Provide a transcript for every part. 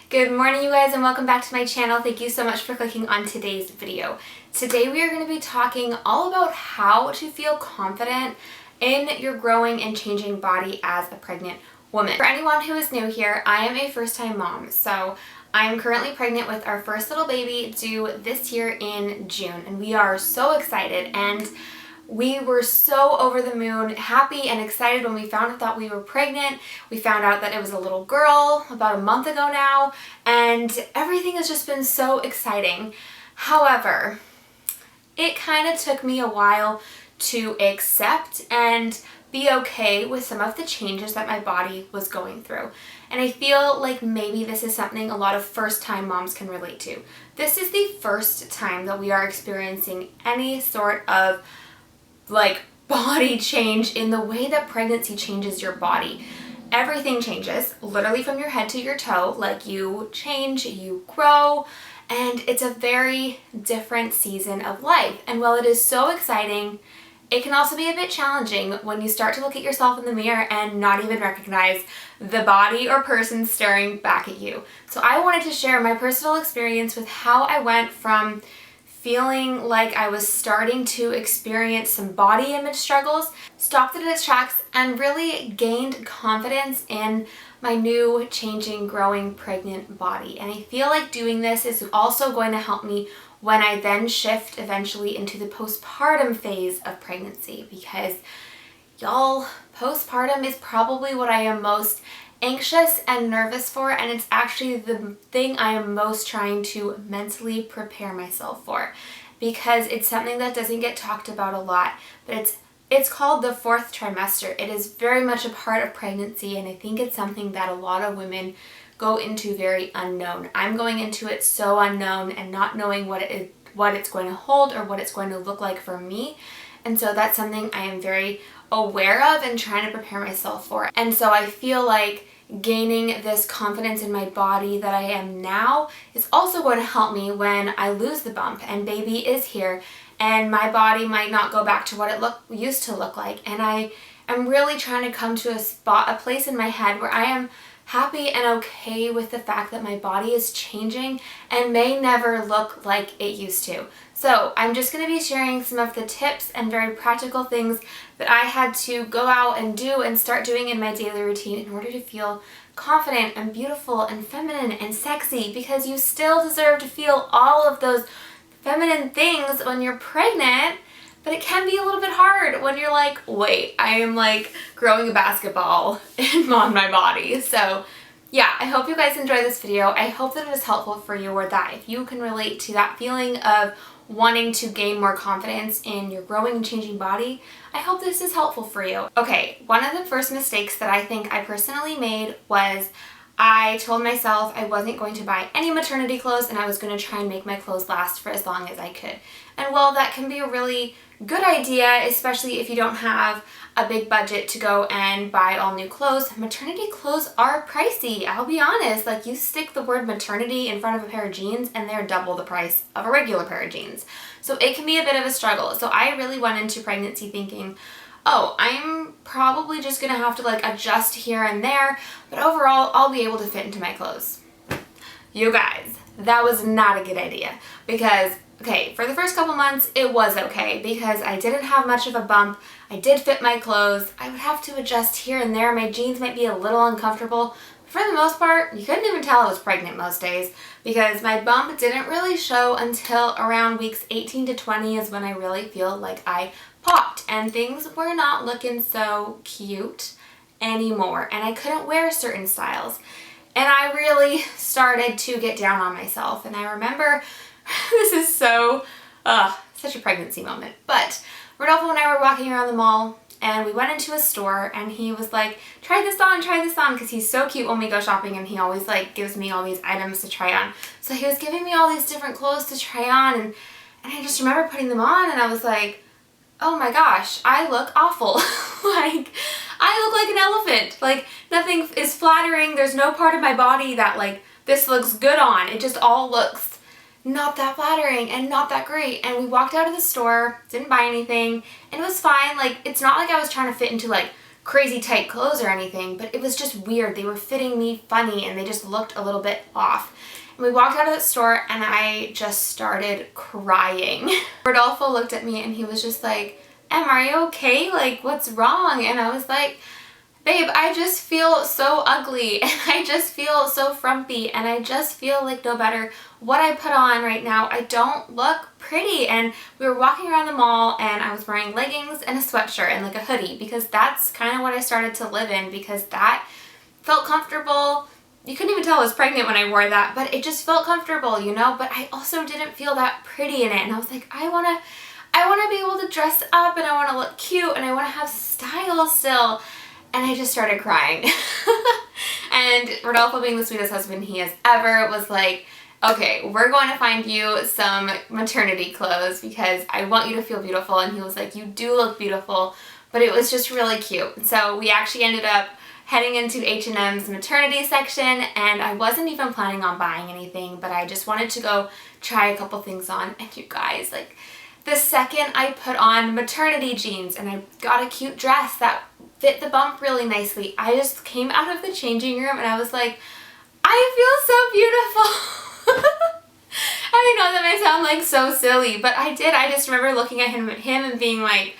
Good morning, you guys, and welcome back to my channel. Thank you so much for clicking on today's video. Today we are going to be talking all about how to feel confident in your growing and changing body as a pregnant woman. For anyone who is new here, I am a first-time mom, so I'm currently pregnant with our first little baby due this year in June, and we are so excited. And we were so over the moon, happy and excited when we found out that we were pregnant. We found out that it was a little girl about a month ago now, and everything has just been so exciting. However, it kind of took me a while to accept and be okay with some of the changes that my body was going through. And I feel like maybe this is something a lot of first-time moms can relate to. This is the first time that we are experiencing any sort of body change in the way that pregnancy changes your body. Everything changes, literally from your head to your toe. You change, you grow, and it's a very different season of life. And while it is so exciting, it can also be a bit challenging when you start to look at yourself in the mirror and not even recognize the body or person staring back at you. So I wanted to share my personal experience with how I went from feeling like I was starting to experience some body image struggles, stopped it in its tracks, and really gained confidence in my new, changing, growing, pregnant body. And I feel like doing this is also going to help me when I then shift eventually into the postpartum phase of pregnancy, because y'all, postpartum is probably what I am most anxious and nervous for, and it's actually the thing I am most trying to mentally prepare myself for, because it's something that doesn't get talked about a lot, but it's called the fourth trimester. It is very much a part of pregnancy, and I think it's something that a lot of women go into very unknown. I'm going into it so unknown and not knowing what it's going to hold or what it's going to look like for me. And so that's something I am very aware of and trying to prepare myself for. And so I feel like gaining this confidence in my body that I am now is also going to help me when I lose the bump and baby is here and my body might not go back to what it used to look like. And I am really trying to come to a place in my head where I am happy and okay with the fact that my body is changing and may never look like it used to. So I'm just going to be sharing some of the tips and very practical things that I had to go out and do and start doing in my daily routine in order to feel confident and beautiful and feminine and sexy, because you still deserve to feel all of those feminine things when you're pregnant. But it can be a little bit hard when you're like, wait, I am growing a basketball on my body. So yeah, I hope you guys enjoy this video. I hope that it is helpful for you, or that if you can relate to that feeling of wanting to gain more confidence in your growing and changing body, I hope this is helpful for you. Okay, one of the first mistakes that I think I personally made was I told myself I wasn't going to buy any maternity clothes and I was going to try and make my clothes last for as long as I could. And while that can be a really good idea, especially if you don't have a big budget to go and buy all new clothes, maternity clothes are pricey. I'll be honest, you stick the word maternity in front of a pair of jeans and they're double the price of a regular pair of jeans. So it can be a bit of a struggle. So I really went into pregnancy thinking, oh, I'm probably just gonna have to adjust here and there, but overall I'll be able to fit into my clothes. You guys, that was not a good idea, because okay, for the first couple months, it was okay because I didn't have much of a bump. I did fit my clothes. I would have to adjust here and there. My jeans might be a little uncomfortable. For the most part, you couldn't even tell I was pregnant most days, because my bump didn't really show until around weeks 18 to 20 is when I really feel like I popped, and things were not looking so cute anymore, and I couldn't wear certain styles. And I really started to get down on myself, and I remember this is such a pregnancy moment. But Rodolfo and I were walking around the mall and we went into a store and he was like, try this on, because he's so cute when we go shopping and he always gives me all these items to try on. So he was giving me all these different clothes to try on, and I just remember putting them on and I was like, oh my gosh, I look awful. I look like an elephant. Nothing is flattering. There's no part of my body that this looks good on. It just all looks not that flattering and not that great. And we walked out of the store, didn't buy anything, and it was fine. It's not like I was trying to fit into crazy tight clothes or anything, but it was just weird. They were fitting me funny and they just looked a little bit off. And we walked out of the store and I just started crying. Rodolfo looked at me and he was just like, Em, are you okay? Like, what's wrong? And I was like, babe, I just feel so ugly and I just feel so frumpy and I just feel like no matter what I put on right now, I don't look pretty. And we were walking around the mall and I was wearing leggings and a sweatshirt and like a hoodie because that's kind of what I started to live in because that felt comfortable. You couldn't even tell I was pregnant when I wore that, but it just felt comfortable, you know, but I also didn't feel that pretty in it. And I was like, I want to be able to dress up and I want to look cute and I want to have style still. And I just started crying. And Rodolfo, being the sweetest husband he has ever, was like, okay, we're going to find you some maternity clothes because I want you to feel beautiful. And he was like, you do look beautiful, but it was just really cute. So we actually ended up heading into H&M's maternity section, and I wasn't even planning on buying anything, but I just wanted to go try a couple things on. And you guys, like, the second I put on maternity jeans and I got a cute dress that fit the bump really nicely, I just came out of the changing room and I was like, I feel so beautiful. I know that may sound like so silly, but I did. I just remember looking at him and being like,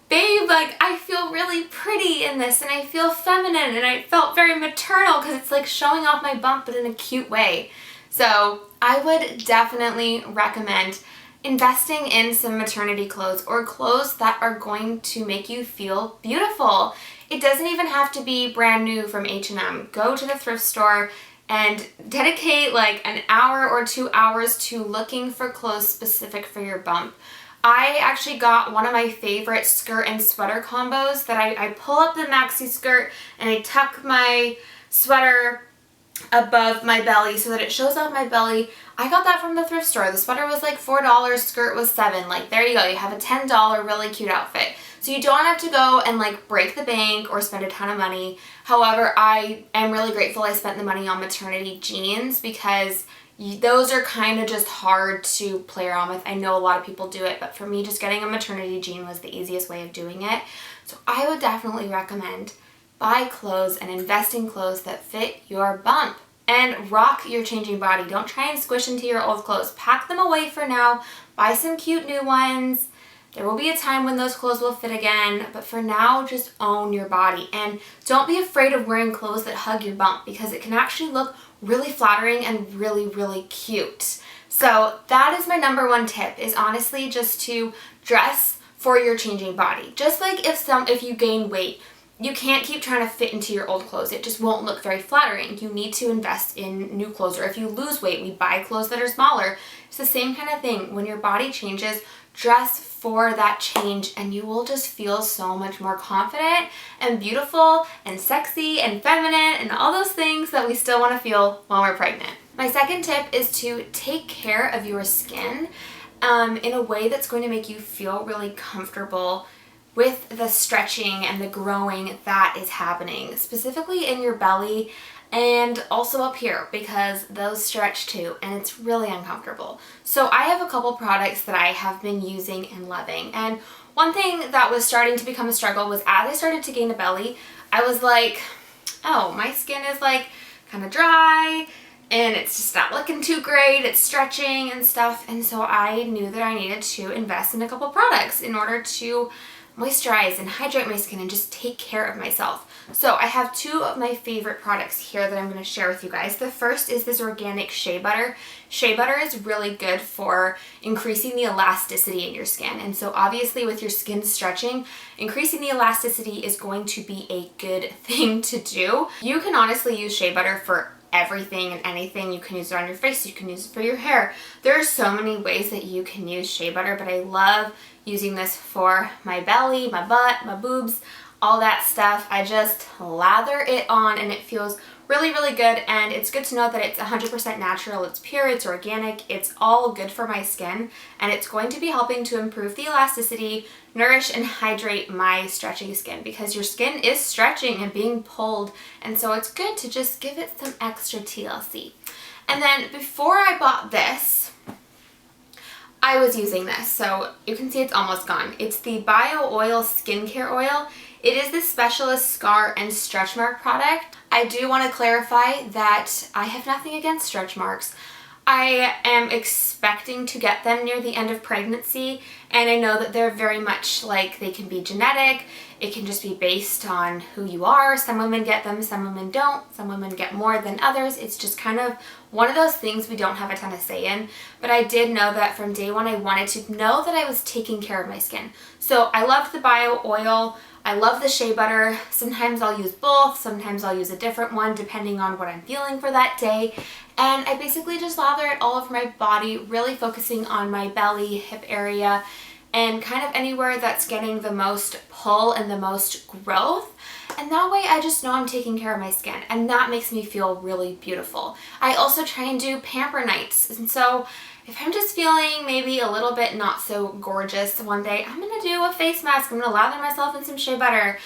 babe, like, I feel really pretty in this and I feel feminine, and I felt very maternal because it's like showing off my bump but in a cute way. So I would definitely recommend investing in some maternity clothes or clothes that are going to make you feel beautiful. It doesn't even have to be brand new from H&M. Go to the thrift store and dedicate like an hour or 2 hours to looking for clothes specific for your bump. I actually got one of my favorite skirt and sweater combos that I pull up the maxi skirt and I tuck my sweater above my belly so that it shows off my belly. I got that from the thrift store. The sweater was like $4, skirt was $7. Like, there you go. You have a $10 really cute outfit. So you don't have to go and like break the bank or spend a ton of money. However, I am really grateful I spent the money on maternity jeans because those are kind of just hard to play around with. I know a lot of people do it, but for me, just getting a maternity jean was the easiest way of doing it. So I would definitely recommend buy clothes and invest in clothes that fit your bump and rock your changing body. Don't try and squish into your old clothes. Pack them away for now. Buy some cute new ones. There will be a time when those clothes will fit again, but for now, just own your body. And don't be afraid of wearing clothes that hug your bump because it can actually look really flattering and really, really cute. So that is my number one tip, is honestly just to dress for your changing body. Just like if you gain weight, you can't keep trying to fit into your old clothes. It just won't look very flattering. You need to invest in new clothes. Or if you lose weight, we buy clothes that are smaller. It's the same kind of thing. When your body changes, dress for that change and you will just feel so much more confident and beautiful and sexy and feminine and all those things that we still want to feel when we're pregnant. My second tip is to take care of your skin in a way that's going to make you feel really comfortable with the stretching and the growing that is happening, specifically in your belly and also up here because those stretch too and it's really uncomfortable. So I have a couple products that I have been using and loving, and one thing that was starting to become a struggle was as I started to gain a belly, I was like, oh, my skin is like kind of dry and it's just not looking too great, it's stretching and stuff, and so I knew that I needed to invest in a couple products in order to moisturize and hydrate my skin and just take care of myself. So I have two of my favorite products here that I'm going to share with you guys. The first is this organic shea butter. Shea butter is really good for increasing the elasticity in your skin. And so obviously with your skin stretching, increasing the elasticity is going to be a good thing to do. You can honestly use shea butter for everything and anything. You can use it on your face, you can use it for your hair. There are so many ways that you can use shea butter, but I love using this for my belly, my butt, my boobs, all that stuff. I just lather it on and it feels really, really good, and it's good to know that it's 100% natural, it's pure, it's organic, it's all good for my skin, and it's going to be helping to improve the elasticity, nourish and hydrate my stretchy skin because your skin is stretching and being pulled, and so it's good to just give it some extra TLC. And then before I bought this, I was using this, so you can see it's almost gone. It's the Bio Oil Skincare Oil. It is the Specialist Scar and Stretch Mark product. I do want to clarify that I have nothing against stretch marks. I am expecting to get them near the end of pregnancy, and I know that they're very much like they can be genetic. It can just be based on who you are. Some women get them, some women don't. Some women get more than others. It's just kind of one of those things we don't have a ton of say in. But I did know that from day one I wanted to know that I was taking care of my skin. So I loved the bio oil. I love the shea butter. Sometimes I'll use both. Sometimes I'll use a different one depending on what I'm feeling for that day. And I basically just lather it all over my body, really focusing on my belly, hip area, and kind of anywhere that's getting the most pull and the most growth. And that way I just know I'm taking care of my skin, and that makes me feel really beautiful. I also try and do pamper nights. And so if I'm just feeling maybe a little bit not so gorgeous one day, I'm gonna do a face mask. I'm gonna lather myself in some shea butter.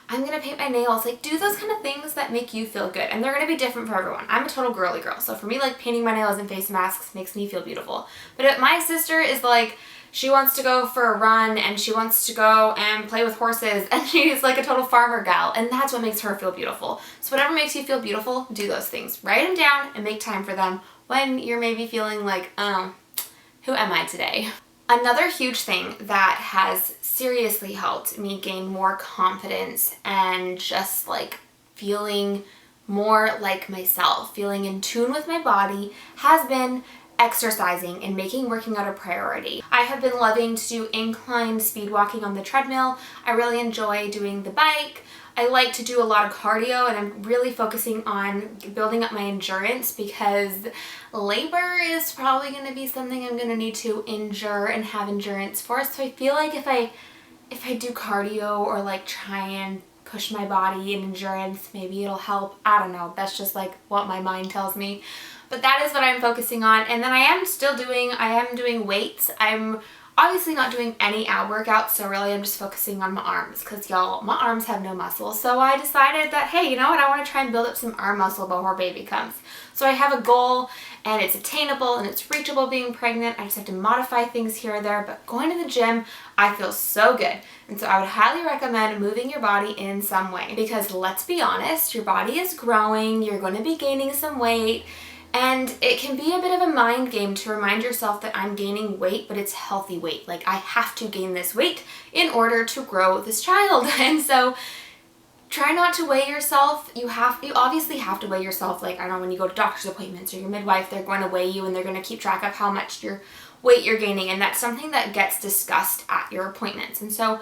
I'm gonna paint my nails, like do those kind of things that make you feel good. And they're gonna be different for everyone. I'm a total girly girl. So for me, like painting my nails and face masks makes me feel beautiful. But my sister is like, she wants to go for a run and she wants to go and play with horses, and she's like a total farmer gal, and that's what makes her feel beautiful. So whatever makes you feel beautiful, do those things. Write them down and make time for them when you're maybe feeling like, oh, who am I today? Another huge thing that has seriously helped me gain more confidence and just like feeling more like myself, feeling in tune with my body, has been exercising and making working out a priority. I have been loving to do incline speed walking on the treadmill. I really enjoy doing the bike. I like to do a lot of cardio, and I'm really focusing on building up my endurance because labor is probably going to be something I'm going to need to endure and have endurance for. So I feel like if I do cardio or like try and push my body in endurance, maybe it'll help. I don't know. That's just like what my mind tells me. But that is what I'm focusing on. And then I am doing weights. I'm obviously not doing any ab workouts, so really I'm just focusing on my arms because y'all, my arms have no muscle. So I decided that, hey, you know what? I want to try and build up some arm muscle before baby comes. So I have a goal, and it's attainable and it's reachable being pregnant. I just have to modify things here or there, but going to the gym, I feel so good. And so I would highly recommend moving your body in some way, because let's be honest, your body is growing, you're going to be gaining some weight. And it can be a bit of a mind game to remind yourself that I'm gaining weight, but it's healthy weight. Like I have to gain this weight in order to grow this child. And so try not to weigh yourself. You obviously have to weigh yourself. Like, I don't know, when you go to doctor's appointments or your midwife, they're going to weigh you and they're going to keep track of how much your weight you're gaining. And that's something that gets discussed at your appointments. And so,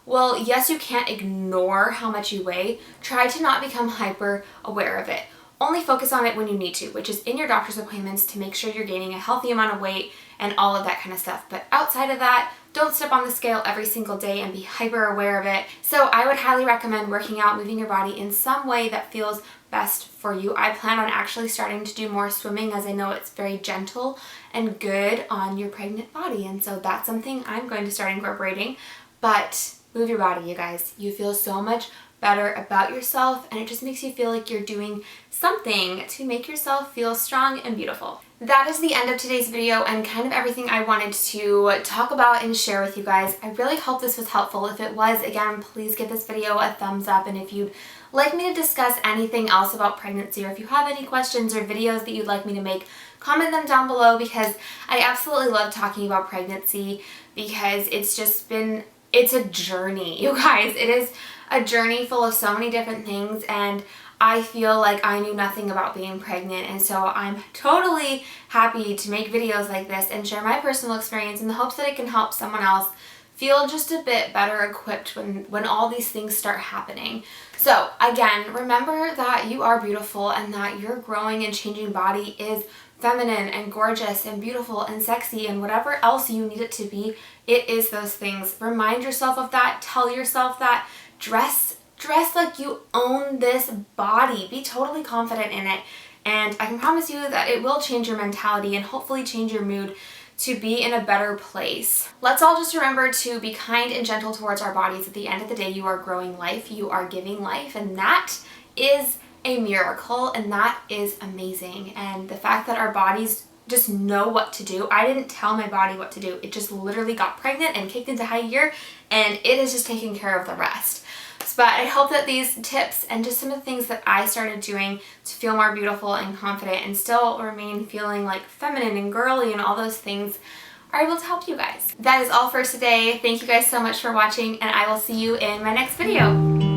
well, yes, you can't ignore how much you weigh. Try to not become hyper aware of it. Only focus on it when you need to, which is in your doctor's appointments to make sure you're gaining a healthy amount of weight and all of that kind of stuff. But outside of that, don't step on the scale every single day and be hyper aware of it. So I would highly recommend working out, moving your body in some way that feels best for you. I plan on actually starting to do more swimming, as I know it's very gentle and good on your pregnant body. And so that's something I'm going to start incorporating. But move your body, you guys. You feel so much better about yourself, and it just makes you feel like you're doing something to make yourself feel strong and beautiful. That is the end of today's video and kind of everything I wanted to talk about and share with you guys. I really hope this was helpful. If it was, again, please give this video a thumbs up, and if you'd like me to discuss anything else about pregnancy, or if you have any questions or videos that you'd like me to make, comment them down below, because I absolutely love talking about pregnancy, because it's a journey, you guys. It is a journey full of so many different things, and I feel like I knew nothing about being pregnant, and so I'm totally happy to make videos like this and share my personal experience in the hopes that it can help someone else feel just a bit better equipped when all these things start happening. So again, remember that you are beautiful and that your growing and changing body is feminine and gorgeous and beautiful and sexy and whatever else you need it to be. It is those things. Remind yourself of that. Tell yourself that. Dress like you own this body. Be totally confident in it. And I can promise you that it will change your mentality and hopefully change your mood to be in a better place. Let's all just remember to be kind and gentle towards our bodies. At the end of the day, you are growing life. You are giving life. And that is a miracle, and that is amazing. And the fact that our bodies just know what to do. I didn't tell my body what to do. It just literally got pregnant and kicked into high gear, and it is just taking care of the rest. steps, but I hope that these tips and just some of the things that I started doing to feel more beautiful and confident and still remain feeling like feminine and girly and all those things are able to help you guys. That is all for today. Thank you guys so much for watching, and I will see you in my next video.